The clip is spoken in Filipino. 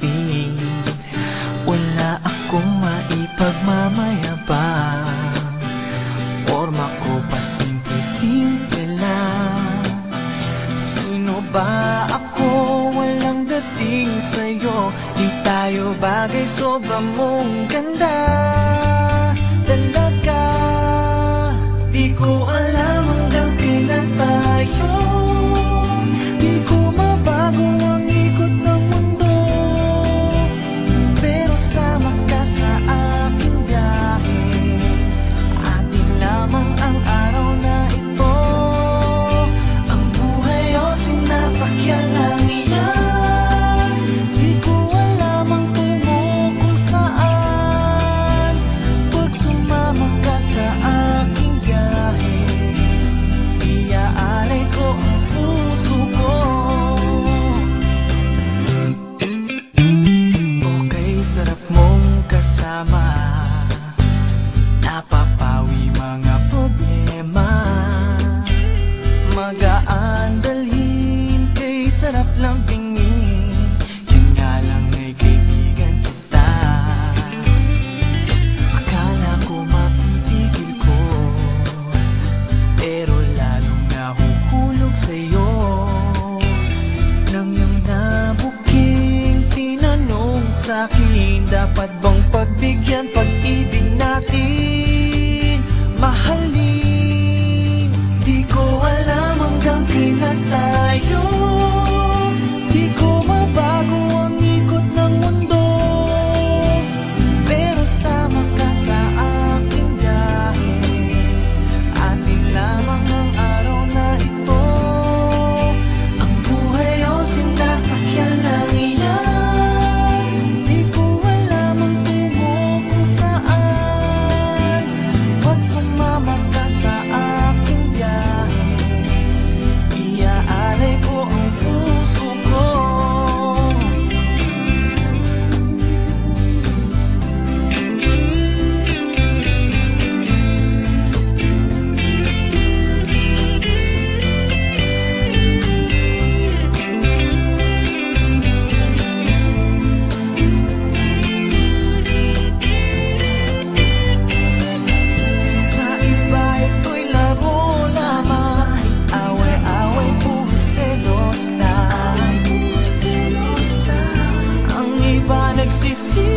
pansin. Wala akong maipagmamayabang, forma ko pa simple-simple lang. Sino ba ako? Walang dating sa'yo. Di tayo bagay, sobra mong ganda talaga. Di ko alam hanggang kailan tayo. Di ko mabago ang ikot ng mundo, pero sama ka sa aking biyahe. Atin lamang ang araw na ito. Ang buhay o sinasakyan lang iyan. Di ko alam ang tungo kung saan. Pag sumama ka sa aking biyahe, iaalay ko ang puso ko. Okay, sarap mong kasama. Napapawi mga problema. Magaan dalhin, kay sarap lang tingin. Yun nga lang ay kaibigan kita. Akala ko mapipigil ko, pero lalong nahuhulog sa'yo. Nang iyong nabuking tinanong sa'kin, dapat bang pagbigyan pag-ibig natin, mahalin? Di ko alam hanggang kailan tayo. Di ko mabago ang ikot ng mundo, pero sama ka sa aking biyahe. Atin lamang ang araw na ito. Ang buhay o sinasakyan lang iyan. Di ko alam ang tungo kung saan. Pag sumama ka sa aking biyahe, iaalay ko ang puso ko. Sa iba ito'y laro lamang, away-away, puro selos lang. Ang iba nagsisisi